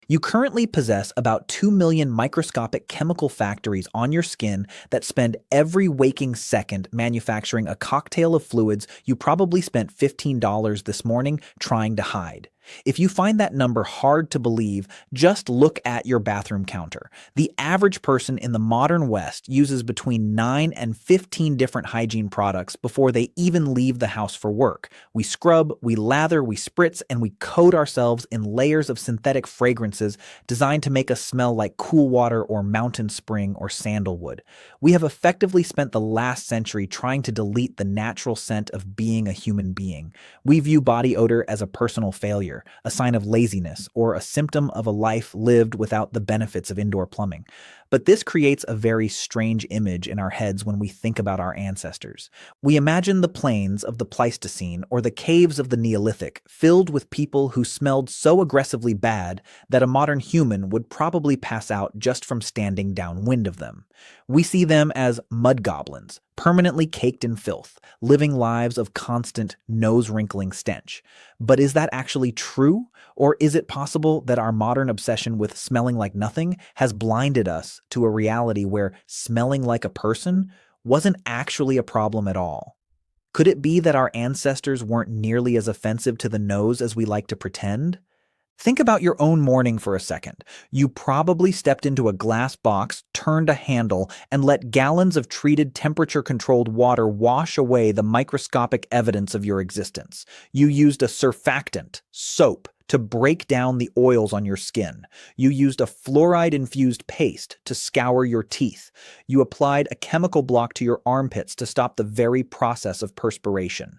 You currently possess about 2 million microscopic chemical factories on your skin that spend every waking second manufacturing a cocktail of fluids you probably spent $15 this morning trying to hide. If you find that number hard to believe, just look at your bathroom counter. The average person in the modern West uses between 9 and 15 different hygiene products before they even leave the house for work. We scrub, we lather, we spritz, and we coat ourselves in layers of synthetic fragrances designed to make us smell like cool water or mountain spring or sandalwood. We have effectively spent the last century trying to delete the natural scent of being a human being. We view body odor as a personal failure, a sign of laziness, or a symptom of a life lived without the benefits of indoor plumbing. But this creates a very strange image in our heads when we think about our ancestors. We imagine the plains of the Pleistocene or the caves of the Neolithic filled with people who smelled so aggressively bad that a modern human would probably pass out just from standing downwind of them. We see them as mud goblins, permanently caked in filth, living lives of constant, nose-wrinkling stench. But is that actually true? Or is it possible that our modern obsession with smelling like nothing has blinded us to a reality where smelling like a person wasn't actually a problem at all? Could it be that our ancestors weren't nearly as offensive to the nose as we like to pretend? Think about your own morning for a second. You probably stepped into a glass box, turned a handle, and let gallons of treated temperature-controlled water wash away the microscopic evidence of your existence. You used a surfactant, soap, to break down the oils on your skin. You used a fluoride-infused paste to scour your teeth. You applied a chemical block to your armpits to stop the very process of perspiration.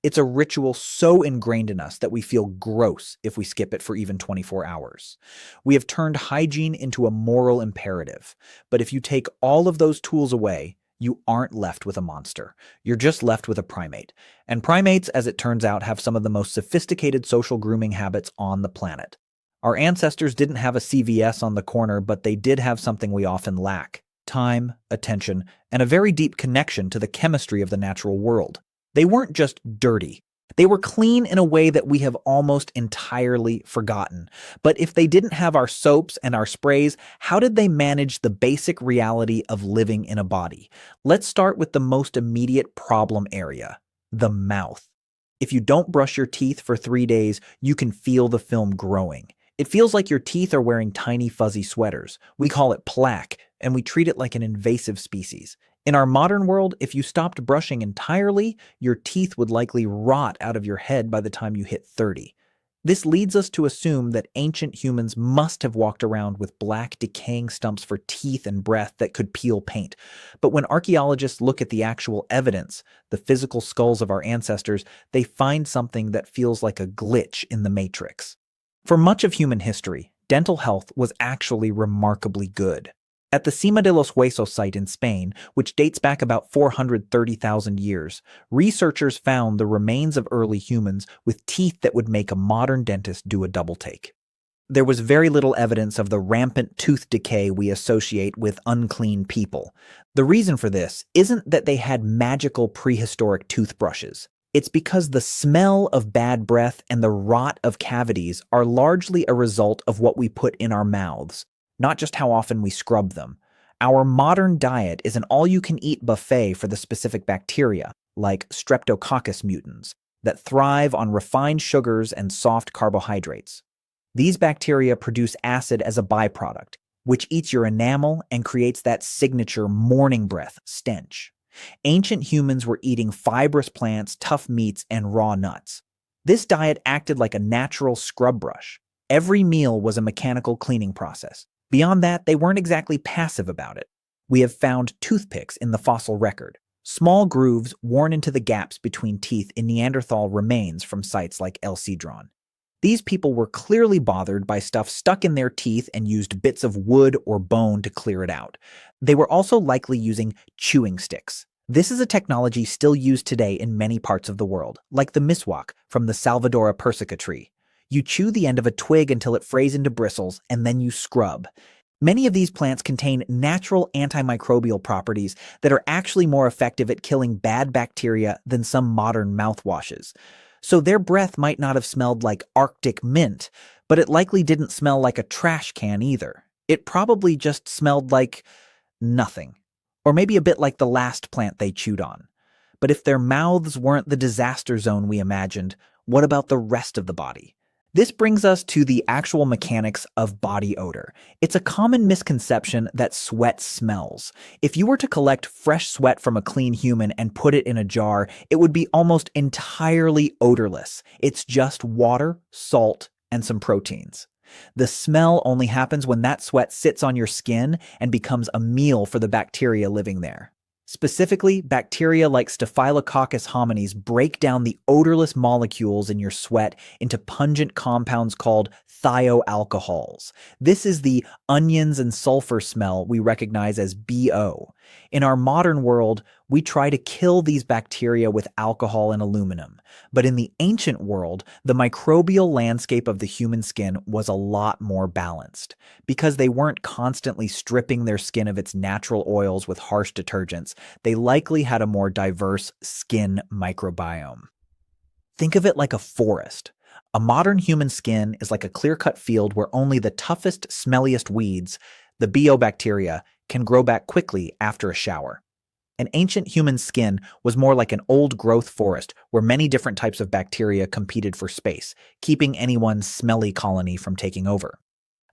It's a ritual so ingrained in us that we feel gross if we skip it for even 24 hours. We have turned hygiene into a moral imperative. But if you take all of those tools away, you aren't left with a monster. You're just left with a primate. And primates, as it turns out, have some of the most sophisticated social grooming habits on the planet. Our ancestors didn't have a CVS on the corner, but they did have something we often lack: time, attention, and a very deep connection to the chemistry of the natural world. They weren't just dirty. They were clean in a way that we have almost entirely forgotten. But if they didn't have our soaps and our sprays, how did they manage the basic reality of living in a body? Let's start with the most immediate problem area: the mouth. If you don't brush your teeth for 3 days, you can feel the film growing. It feels like your teeth are wearing tiny fuzzy sweaters. We call it plaque, and we treat it like an invasive species. In our modern world, if you stopped brushing entirely, your teeth would likely rot out of your head by the time you hit 30. This leads us to assume that ancient humans must have walked around with black, decaying stumps for teeth and breath that could peel paint. But when archaeologists look at the actual evidence, the physical skulls of our ancestors, they find something that feels like a glitch in the matrix. For much of human history, dental health was actually remarkably good. At the Cima de los Huesos site in Spain, which dates back about 430,000 years, researchers found the remains of early humans with teeth that would make a modern dentist do a double take. There was very little evidence of the rampant tooth decay we associate with unclean people. The reason for this isn't that they had magical prehistoric toothbrushes. It's because the smell of bad breath and the rot of cavities are largely a result of what we put in our mouths, not just how often we scrub them. Our modern diet is an all-you-can-eat buffet for the specific bacteria, like Streptococcus mutans, that thrive on refined sugars and soft carbohydrates. These bacteria produce acid as a byproduct, which eats your enamel and creates that signature morning breath stench. Ancient humans were eating fibrous plants, tough meats, and raw nuts. This diet acted like a natural scrub brush. Every meal was a mechanical cleaning process. Beyond that, they weren't exactly passive about it. We have found toothpicks in the fossil record, small grooves worn into the gaps between teeth in Neanderthal remains from sites like El Cedron. These people were clearly bothered by stuff stuck in their teeth and used bits of wood or bone to clear it out. They were also likely using chewing sticks. This is a technology still used today in many parts of the world, like the miswak from the Salvadora persica tree. You chew the end of a twig until it frays into bristles, and then you scrub. Many of these plants contain natural antimicrobial properties that are actually more effective at killing bad bacteria than some modern mouthwashes. So their breath might not have smelled like Arctic mint, But it likely didn't smell like a trash can either. It probably just smelled like nothing. Or maybe a bit like the last plant they chewed on. But if their mouths weren't the disaster zone we imagined, what about the rest of the body? This brings us to the actual mechanics of body odor. It's a common misconception that sweat smells. If you were to collect fresh sweat from a clean human and put it in a jar, it would be almost entirely odorless. It's just water, salt, and some proteins. The smell only happens when that sweat sits on your skin and becomes a meal for the bacteria living there. Specifically, bacteria like Staphylococcus hominis break down the odorless molecules in your sweat into pungent compounds called thioalcohols. This is the onions and sulfur smell we recognize as BO. In our modern world, we try to kill these bacteria with alcohol and aluminum. But in the ancient world, the microbial landscape of the human skin was a lot more balanced. Because they weren't constantly stripping their skin of its natural oils with harsh detergents, they likely had a more diverse skin microbiome. Think of it like a forest. A modern human skin is like a clear-cut field where only the toughest, smelliest weeds, the BO bacteria, can grow back quickly after a shower. An ancient human skin was more like an old-growth forest where many different types of bacteria competed for space, keeping any one smelly colony from taking over.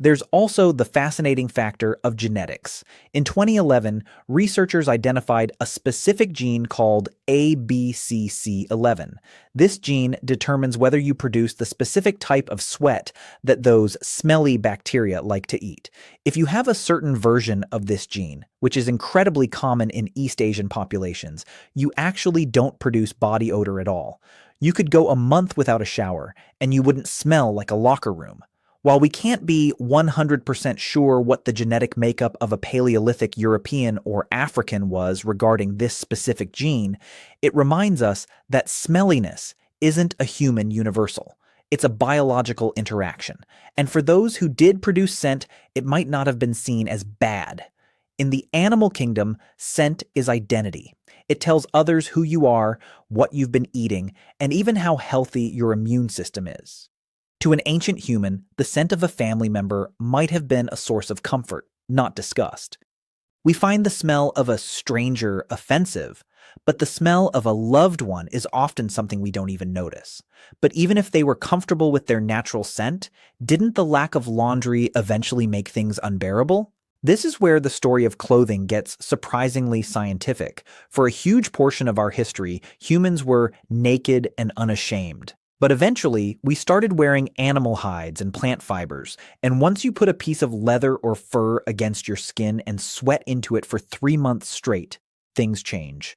There's also the fascinating factor of genetics. In 2011, researchers identified a specific gene called ABCC11. This gene determines whether you produce the specific type of sweat that those smelly bacteria like to eat. If you have a certain version of this gene, which is incredibly common in East Asian populations, you actually don't produce body odor at all. You could go a month without a shower, and you wouldn't smell like a locker room. While we can't be 100% sure what the genetic makeup of a Paleolithic European or African was regarding this specific gene, it reminds us that smelliness isn't a human universal. It's a biological interaction. And for those who did produce scent, it might not have been seen as bad. In the animal kingdom, scent is identity. It tells others who you are, what you've been eating, and even how healthy your immune system is. To an ancient human, the scent of a family member might have been a source of comfort, not disgust. We find the smell of a stranger offensive, but the smell of a loved one is often something we don't even notice. But even if they were comfortable with their natural scent, didn't the lack of laundry eventually make things unbearable? This is where the story of clothing gets surprisingly scientific. For a huge portion of our history, humans were naked and unashamed. But eventually, we started wearing animal hides and plant fibers, and once you put a piece of leather or fur against your skin and sweat into it for 3 months straight, things change.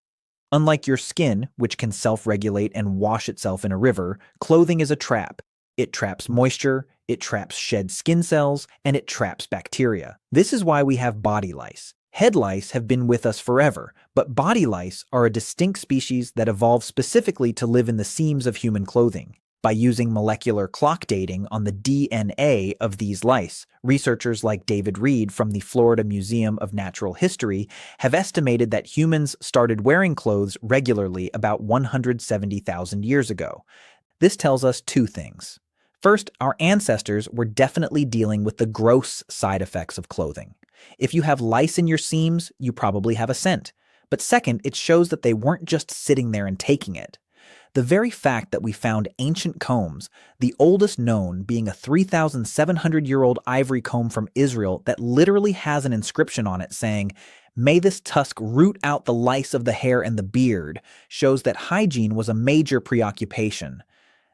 Unlike your skin, which can self-regulate and wash itself in a river, clothing is a trap. It traps moisture, it traps shed skin cells, and it traps bacteria. This is why we have body lice. Head lice have been with us forever, but body lice are a distinct species that evolved specifically to live in the seams of human clothing. By using molecular clock dating on the DNA of these lice, researchers like David Reed from the Florida Museum of Natural History have estimated that humans started wearing clothes regularly about 170,000 years ago. This tells us two things. First, our ancestors were definitely dealing with the gross side effects of clothing. If you have lice in your seams, you probably have a scent. But second, it shows that they weren't just sitting there and taking it. The very fact that we found ancient combs, the oldest known being a 3,700-year-old ivory comb from Israel that literally has an inscription on it saying, "May this tusk root out the lice of the hair and the beard," shows that hygiene was a major preoccupation.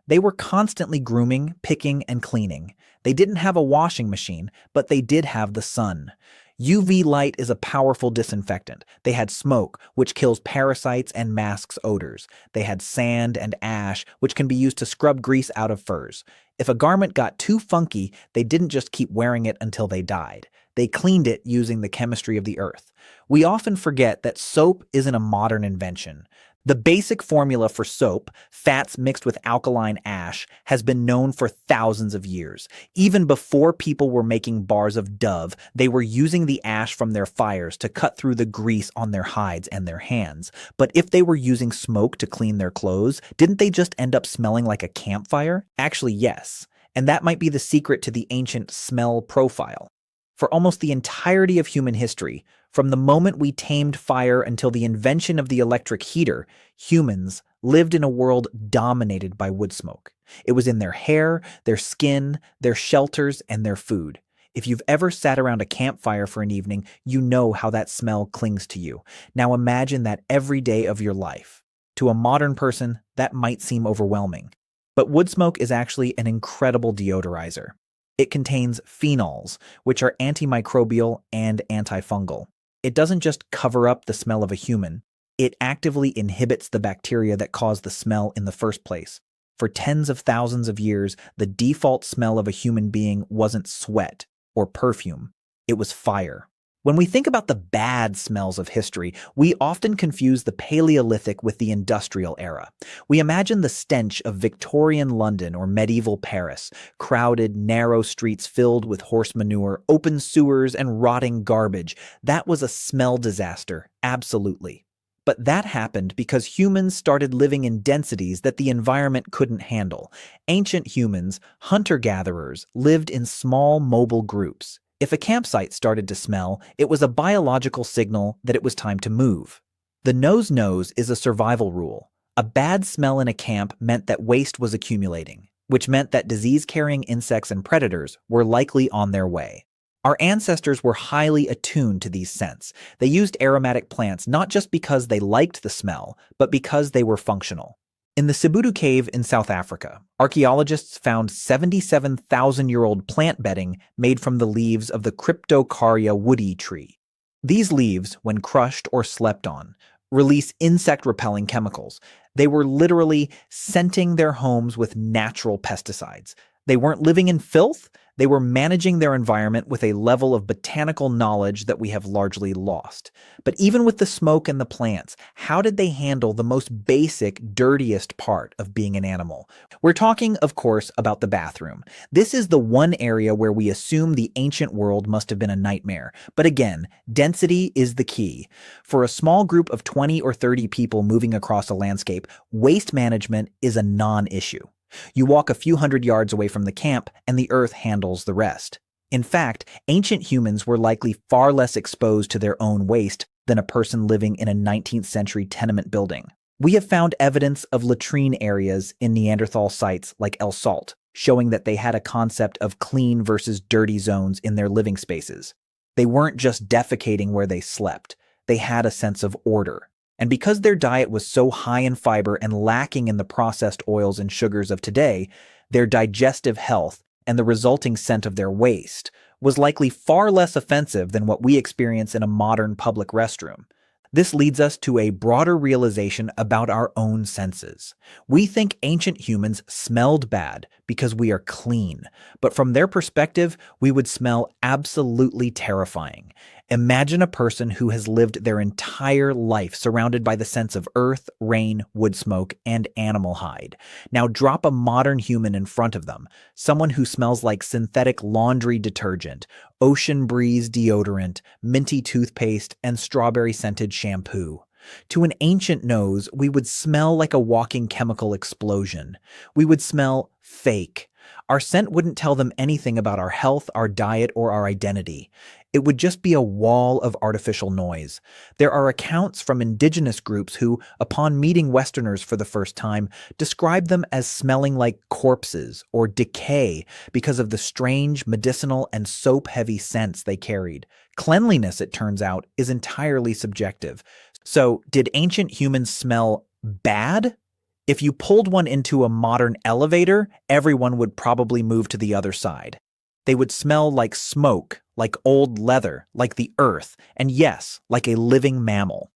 They were constantly grooming, picking, and cleaning. They didn't have a washing machine, but they did have the sun. UV light is a powerful disinfectant. They had smoke, which kills parasites and masks odors. They had sand and ash, which can be used to scrub grease out of furs. If a garment got too funky, they didn't just keep wearing it until they died. They cleaned it using the chemistry of the earth. We often forget that soap isn't a modern invention. The basic formula for soap, fats mixed with alkaline ash, has been known for thousands of years. Even before people were making bars of Dove, they were using the ash from their fires to cut through the grease on their hides and their hands. But if they were using smoke to clean their clothes, didn't they just end up smelling like a campfire? Actually, yes. And that might be the secret to the ancient smell profile. For almost the entirety of human history, from the moment we tamed fire until the invention of the electric heater, humans lived in a world dominated by wood smoke. It was in their hair, their skin, their shelters, and their food. If you've ever sat around a campfire for an evening, you know how that smell clings to you. Now imagine that every day of your life. To a modern person, that might seem overwhelming. But wood smoke is actually an incredible deodorizer. It contains phenols, which are antimicrobial and antifungal. It doesn't just cover up the smell of a human, it actively inhibits the bacteria that cause the smell in the first place. For tens of thousands of years, the default smell of a human being wasn't sweat or perfume, it was fire. When we think about the bad smells of history, we often confuse the Paleolithic with the Industrial Era. We imagine the stench of Victorian London or medieval Paris, crowded, narrow streets filled with horse manure, open sewers, and rotting garbage. That was a smell disaster, absolutely. But that happened because humans started living in densities that the environment couldn't handle. Ancient humans, hunter-gatherers, lived in small, mobile groups. If a campsite started to smell, it was a biological signal that it was time to move. The nose-nose is a survival rule. A bad smell in a camp meant that waste was accumulating, which meant that disease-carrying insects and predators were likely on their way. Our ancestors were highly attuned to these scents. They used aromatic plants not just because they liked the smell, but because they were functional. In the Sibutu Cave in South Africa, archaeologists found 77,000-year-old plant bedding made from the leaves of the Cryptocarya woody tree. These leaves, when crushed or slept on, release insect-repelling chemicals. They were literally scenting their homes with natural pesticides. They weren't living in filth, they were managing their environment with a level of botanical knowledge that we have largely lost. But even with the smoke and the plants, how did they handle the most basic, dirtiest part of being an animal? We're talking, of course, about the bathroom. This is the one area where we assume the ancient world must have been a nightmare. But again, density is the key. For a small group of 20 or 30 people moving across a landscape, waste management is a non-issue. You walk a few hundred yards away from the camp, and the earth handles the rest. In fact, ancient humans were likely far less exposed to their own waste than a person living in a 19th century tenement building. We have found evidence of latrine areas in Neanderthal sites like El Salt, showing that they had a concept of clean versus dirty zones in their living spaces. They weren't just defecating where they slept. They had a sense of order. And because their diet was so high in fiber and lacking in the processed oils and sugars of today, their digestive health and the resulting scent of their waste was likely far less offensive than what we experience in a modern public restroom. This leads us to a broader realization about our own senses. We think ancient humans smelled bad because we are clean, but from their perspective, we would smell absolutely terrifying. Imagine a person who has lived their entire life surrounded by the scents of earth, rain, wood smoke, and animal hide. Now drop a modern human in front of them, someone who smells like synthetic laundry detergent, ocean breeze deodorant, minty toothpaste, and strawberry-scented shampoo. To an ancient nose, we would smell like a walking chemical explosion. We would smell fake. Our scent wouldn't tell them anything about our health, our diet, or our identity. It would just be a wall of artificial noise. There are accounts from indigenous groups who, upon meeting Westerners for the first time, describe them as smelling like corpses or decay because of the strange, medicinal, and soap-heavy scents they carried. Cleanliness, it turns out, is entirely subjective. So, did ancient humans smell bad? If you pulled one into a modern elevator, everyone would probably move to the other side. They would smell like smoke, like old leather, like the earth, and yes, like a living mammal.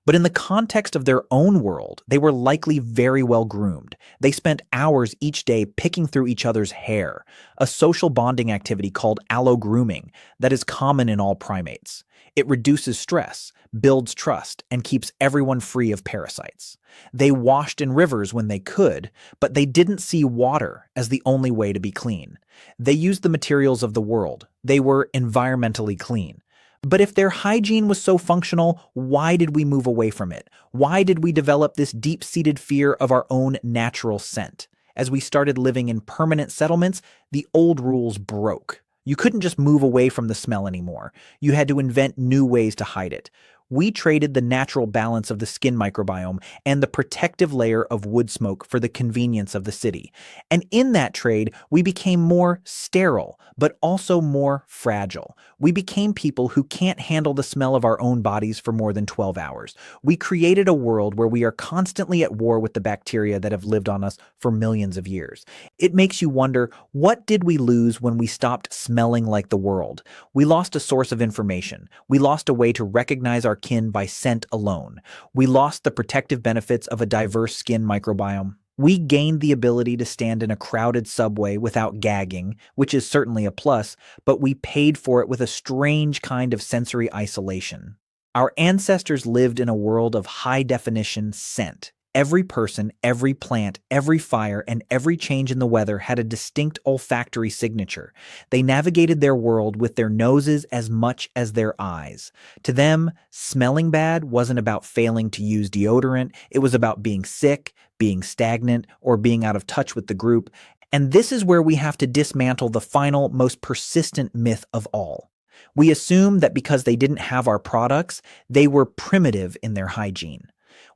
But in the context of their own world, they were likely very well groomed. They spent hours each day picking through each other's hair, a social bonding activity called allogrooming that is common in all primates. It reduces stress, builds trust, and keeps everyone free of parasites. They washed in rivers when they could, but they didn't see water as the only way to be clean. They used the materials of the world. They were environmentally clean. But if their hygiene was so functional, why did we move away from it? Why did we develop this deep-seated fear of our own natural scent? As we started living in permanent settlements, the old rules broke. You couldn't just move away from the smell anymore. You had to invent new ways to hide it. We traded the natural balance of the skin microbiome and the protective layer of wood smoke for the convenience of the city. And in that trade, we became more sterile, but also more fragile. We became people who can't handle the smell of our own bodies for more than 12 hours. We created a world where we are constantly at war with the bacteria that have lived on us for millions of years. It makes you wonder, what did we lose when we stopped smelling like the world? We lost a source of information. We lost a way to recognize our kin by scent alone. We lost the protective benefits of a diverse skin microbiome. We gained the ability to stand in a crowded subway without gagging, which is certainly a plus, but we paid for it with a strange kind of sensory isolation. Our ancestors lived in a world of high-definition scent. Every person, every plant, every fire, and every change in the weather had a distinct olfactory signature. They navigated their world with their noses as much as their eyes. To them, smelling bad wasn't about failing to use deodorant. It was about being sick, being stagnant, or being out of touch with the group. And this is where we have to dismantle the final, most persistent myth of all. We assume that because they didn't have our products, they were primitive in their hygiene.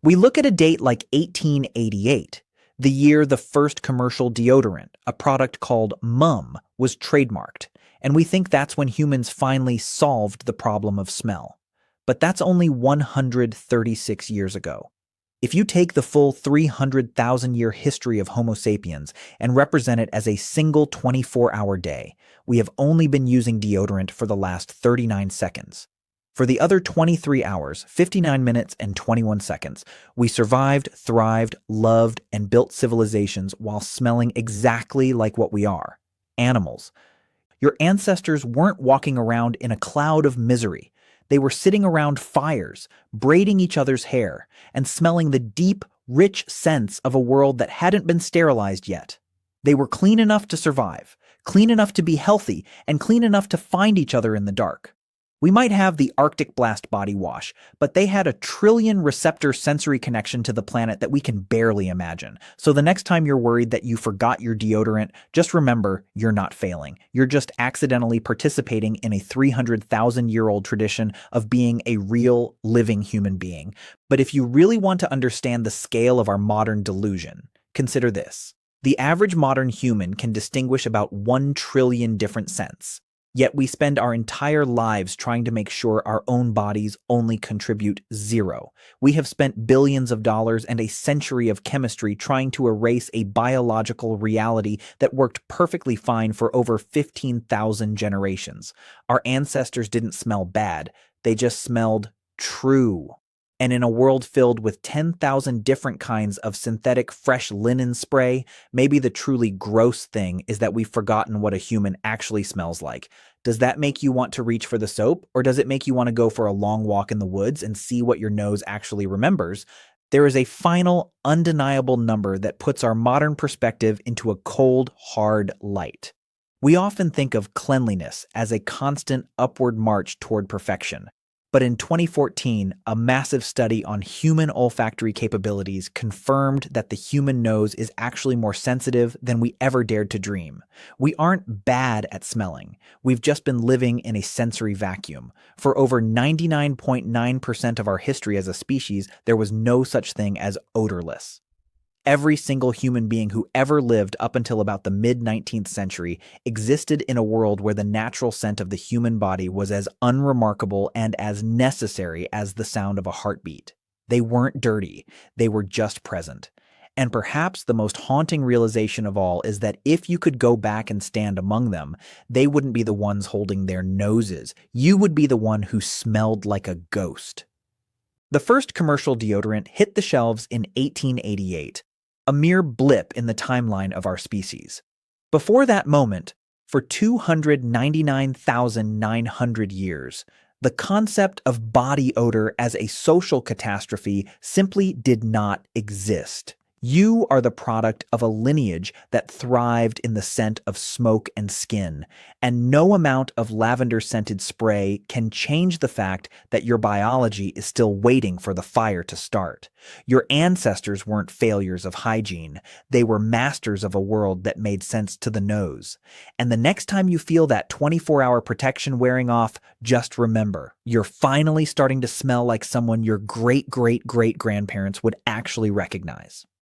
We look at a date like 1888, the year the first commercial deodorant, a product called Mum, was trademarked, and we think that's when humans finally solved the problem of smell. But that's only 136 years ago. If you take the full 300,000-year history of Homo sapiens and represent it as a single 24-hour day, we have only been using deodorant for the last 39 seconds. For the other 23 hours, 59 minutes, and 21 seconds, we survived, thrived, loved, and built civilizations while smelling exactly like what we are, animals. Your ancestors weren't walking around in a cloud of misery. They were sitting around fires, braiding each other's hair, and smelling the deep, rich scents of a world that hadn't been sterilized yet. They were clean enough to survive, clean enough to be healthy, and clean enough to find each other in the dark. We might have the Arctic Blast body wash, but they had a trillion receptor sensory connection to the planet that we can barely imagine. So the next time you're worried that you forgot your deodorant, just remember you're not failing. You're just accidentally participating in a 300,000-year-old tradition of being a real, living human being. But if you really want to understand the scale of our modern delusion, consider this. The average modern human can distinguish about 1 trillion different scents. Yet we spend our entire lives trying to make sure our own bodies only contribute 0. We have spent billions of dollars and a century of chemistry trying to erase a biological reality that worked perfectly fine for over 15,000 generations. Our ancestors didn't smell bad, they just smelled true. And in a world filled with 10,000 different kinds of synthetic fresh linen spray, maybe the truly gross thing is that we've forgotten what a human actually smells like. Does that make you want to reach for the soap, or does it make you want to go for a long walk in the woods and see what your nose actually remembers? There is a final, undeniable number that puts our modern perspective into a cold, hard light. We often think of cleanliness as a constant upward march toward perfection. But in 2014, a massive study on human olfactory capabilities confirmed that the human nose is actually more sensitive than we ever dared to dream. We aren't bad at smelling. We've just been living in a sensory vacuum. For over 99.9% of our history as a species, there was no such thing as odorless. Every single human being who ever lived up until about the mid-19th century existed in a world where the natural scent of the human body was as unremarkable and as necessary as the sound of a heartbeat. They weren't dirty, they were just present. And perhaps the most haunting realization of all is that if you could go back and stand among them, they wouldn't be the ones holding their noses. You would be the one who smelled like a ghost. The first commercial deodorant hit the shelves in 1888. A mere blip in the timeline of our species. Before that moment, for 299,900 years, the concept of body odor as a social catastrophe simply did not exist. You are the product of a lineage that thrived in the scent of smoke and skin, and no amount of lavender-scented spray can change the fact that your biology is still waiting for the fire to start. Your ancestors weren't failures of hygiene. They were masters of a world that made sense to the nose. And the next time you feel that 24-hour protection wearing off, just remember, you're finally starting to smell like someone your great-great-great-grandparents would actually recognize.